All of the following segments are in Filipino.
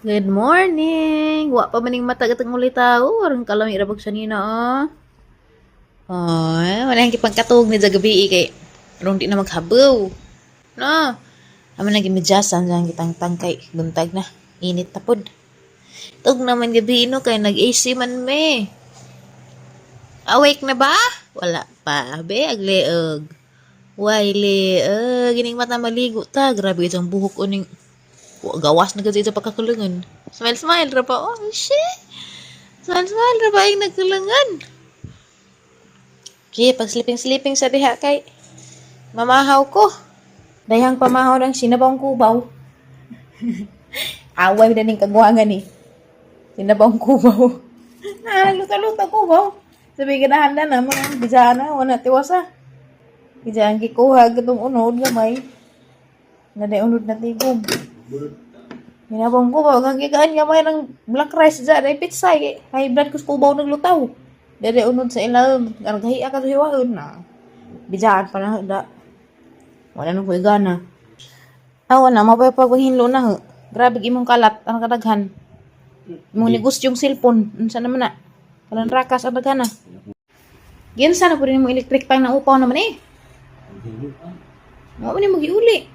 Good morning! Wa pa maning mata gatang ulit tao. Arang kalami rabag sa nina, oh. Ay, wala yung kipagkatog ni gabi kay arong di na maghabaw. No? Aman naging medyasan dyan kitang tangkay. Buntag na. Init tapod. Tug naman gabi no kay nag-AC man me. Awake na ba? Wala pa. Be, agleog. Waile, gining mata maligo ta. Grabe itong buhok uning gawas na kasi sa pagkakulangan. Smile, smile, ra pa. Oh, shit. Smile, smile, ra pa yung nagkulangan. Okay, pag sleeping sa diha kay mamahaw ko. Dayang pamahaw ng sinabawang kubaw. Away na ning kagwangan ni. Sinabawang kubaw. Luta-luta kubaw. Sabi ganahan na mga bijana, wala tiwasa. Bijaan kikuha gatong unod gamay. Naday unod na tigom. Hinabang ko ba, hanggang gigaan nga may ng black rice dyan, ay pitsay, high blood kus kubaw naglutaw. Dede unod sa ilalim, gargahi ka to hiwaon na. Bijaan pa na, da. Wala nang kuigana. Awa na, mapapaghinlo na. Grabe imong kalat, ang kadaghan. Imong negosyo yung cellphone, unsa naman na. Kalan rakas ang daghan na. Ginsa na po rin mong electric pang naupaw naman eh. Mao ni magiuli.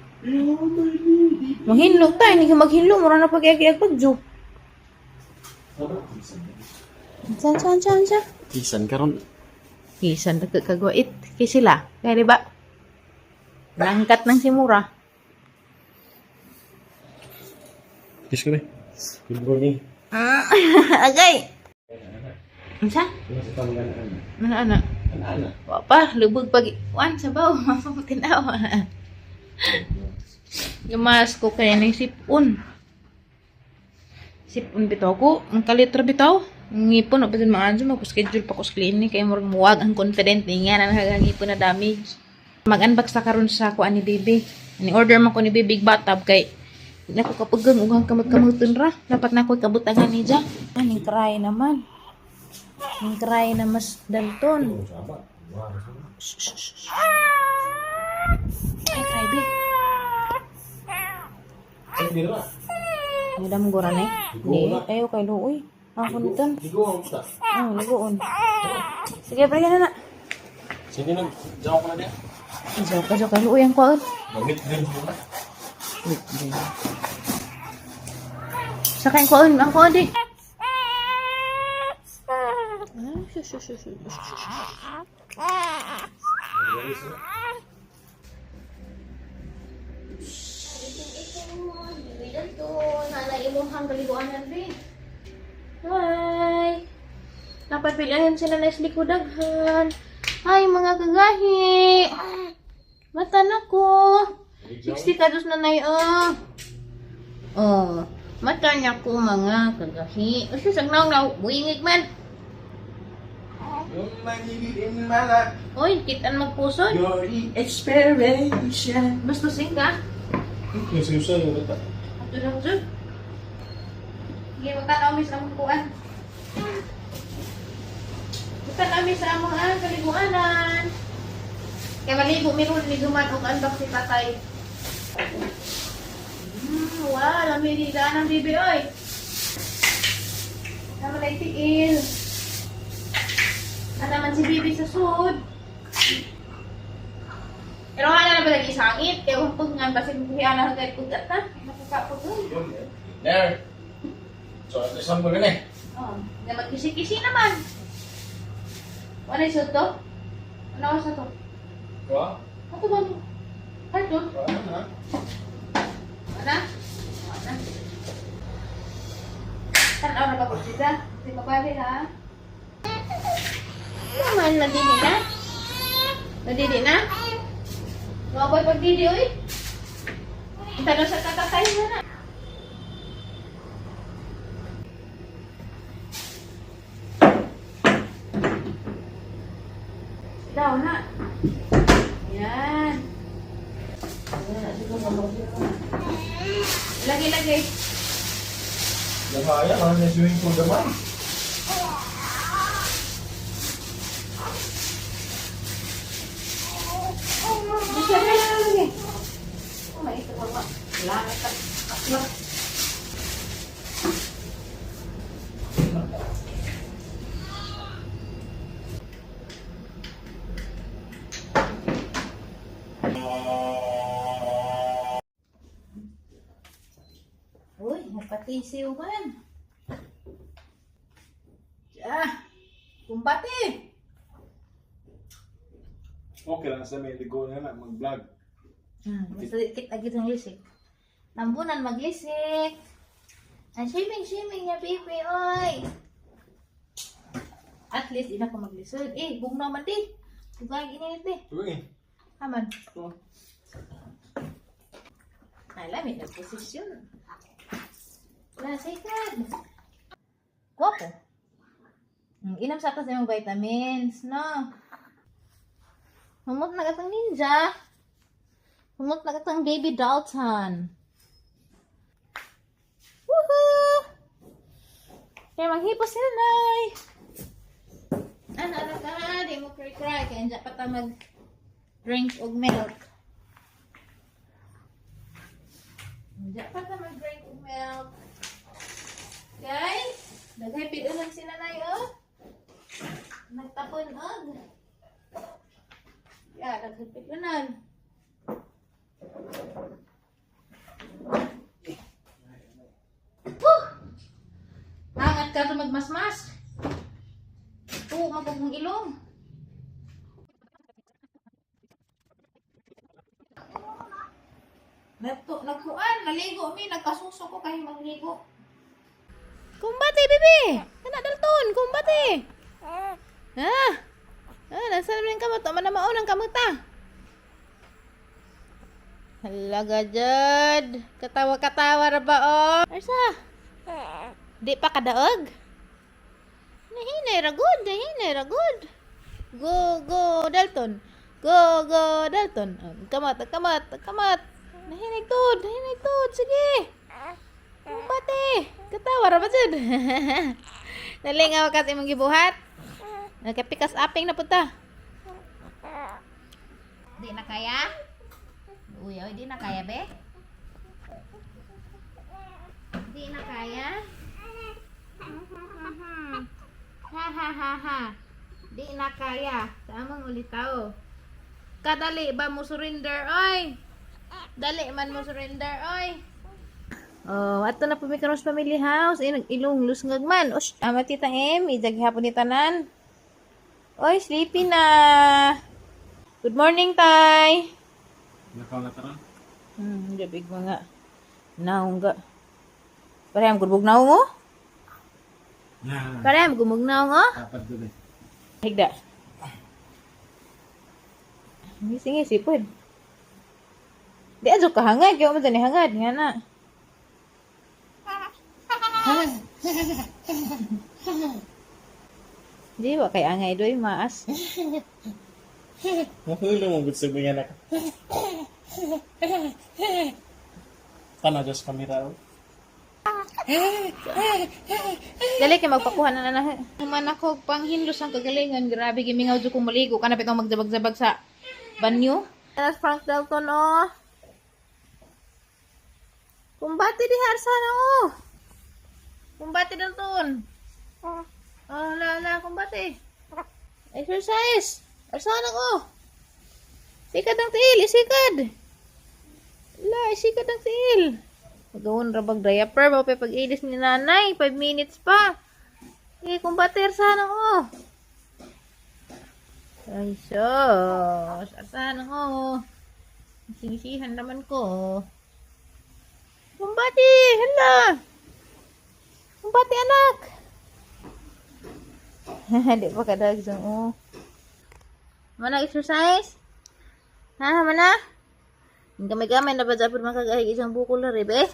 Maghinlo tayo, hindi ka maghinlo. Mura na pag-iag-iag pag-jo. Saan? Kisan karon. Kisan, kagwait. Kaya sila. Kaya diba? Langkat ng simura. Kiss ko Good morning. Agay! Ansa? Ano? Wapa, lubog pag... Wan, sabaw. Mapapatinaw. Gamas ko kaya ng sipon. Sipon bitaw ko. Ang kalitra bitaw. Ang ngipon, o pasin maanso, magpaschedule pa ko sa clinic. Kaya morang muwag ang confident. Nga na nakagangipon na damage. Mag-unbox na karon sa ako ani baby. Ani-order man ko ni baby batab kay na ko kapagang ugang kamag-kamutin ra. Dapat na ko kabutangan ni Jack. Aning cry naman. Aning cry na mas dalton. Ay, cry baby. Madam goran eh. Di, ayo kay luoy. Ang punton. Ligoon. Sige, balik na na. Sige na, jawa ko na dia. Jawa kay luoy ang kuan. Gamit din mo na. Sa kain kuan, ang kuan di. Hi! Napapilihan sila na islikudaghan. Hi mga kagahi! Mata na ko! 60 kados na na Oh, mata na ko mga kagahi. Usus, ang naong na, buingig man. Yung magiging malak. Uy, kitan magpusod. Your inspiration. Basta sing ka. Yung sinusa yung bata. Ato lang dyan. Sige, magtanaw mi sa among kuan. Magtanaw mi sa among kaliguanan. Kaya maligo mi ron ni Duman o unbox si tatay. Wow, lamig di daan ang bibi, oy. Naman ay tiil. Naman si bibi sa sud. Pero nga na ba lagi sangit? Kaya humpag nga kasi buhiyan na hanggang kugat na. Nakakapot doon. There. So, ito isang mo ganun Oh, na magkisi-kisi naman. Ano yung sud to? Ano sa to? Kaya? Ano ba mo? Cartoon? Kaya na. Ano? Ano? Tanaw na ba po siya? Hindi pa pwede ha? Naman, nadidi na? Nadidi na? Mga boy pagdidi, uy. Tanong sa katatay na na. Daw na. Yan. Lagi-lagi. Nakaya, ano na swimming pool naman? Bisa na lagi. Oh, may ito pa. Wala na. Tisiw man. Kumbati. Okay lang sa may ligo na mag-vlog. Basta dikit lagi itong lisik. Tambunan maglisik. Ang swimming niya, baby, oy. At least, ina ko maglisod. Bugnaw man di. Bugay, ginit di. Uy. Aman. Ito. Alam, may nagposisyon. Lasikan. Guwapo. Inam sa atas yung vitamins, no? Humot na katang ninja. Humot na katang baby Dalton. Woohoo! Kaya manghipos sila, Nay. Ano ka? Di mo cry-cry. Kaya hindi pa ta mag-drink og milk. Hindi pa ta mag-drink og milk. Guys, nag-happy lang sila, Nay, oh. Nagtapon og. Nag-happy lang. Hangat ka ito magmasmas. Oo, mapagmong ilong. Nagkuan, naligo mi, nagkasuso ko kahit magligo. Kumbati, bibi! Kana dalton, kumbati! Nasa rin kamot, manamaon ang kamuta. Halaga, Jod. Katawa-katawa ra ba, oh? Arsa? Di pa kadaog? Nahinay ra good. Go, Dalton. Go, Dalton. Kamat. Nahinay tud. Sige. Kumbati. Katawa ra ba, Jod? Nalingaw kasi mong gibuhat. Nagkapikas aping na punta. Di na kaya? Uy, di na kaya, be? Di na kaya? Ha. Di na kaya. Tamang ulitaw. Kadali ba mo surrender, oy? Dali man mo surrender, oy. Oh, ato na po may karos family house. Nag-ilong lusngag man. Osh, titang ijag hapon ni tanan. Oy, sleepy na. Good morning, Tay. Nakaw na tara. Jabig mga. Naong ga. Pareham gulbog naong, oh. Pareham gumug naong, oh. Dapat doon eh. Higda. Ngisi-ngisi po. Di ajo ka hangad. Kaya mo dyan hangad. Nga na. Di ba kay angay doy maas. Mahulo mo gusto mo yan ako. Tana Diyos kamera o. Dali kay magpakuha na na. Human ako panghinlos ang kagalingan. Grabe gimingaw dyan kung maligo. Kanapit ang magzabag-zabag sa banyo. That's Frank Dalton, oh. Kumbati di harsana, oh. Kumbati Dalton. Kumbati. Exercise. Harsana ko. Sikad ang tiil. Isikad. Isikad ang tiil. Magawin rabag diaper. Mapay pag-ilis ni nanay. 5 minutes pa. Kumbati. Harsana ko. Ay, sus. Harsana ko. Singisihan naman ko. Kumbati. Hala. Kumbati, anak. Di pa kadagsang, oh. Mana exercise? Mana? Gamay-gamay na ba dapat makagahig isang bukol na rin, eh?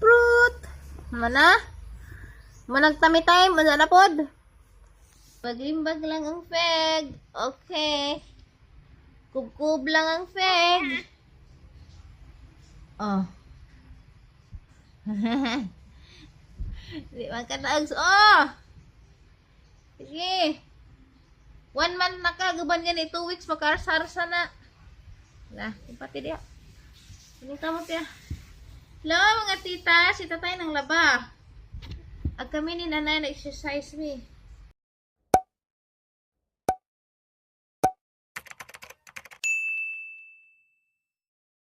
Prut. Mana? Managtami time, masa na pod? Paglimbag lang ang feg. Okay. Kub-kub lang ang feg. Oh. Di man ka naags. Oh! Sige. 1 month na ka. Gaban yan 2 weeks. Makarsarsa na. Wala. Pati diya. Piling ka mo tiya. Hello mga tita. Si tatay ng laba. Ag kami ni nanay na exercise me.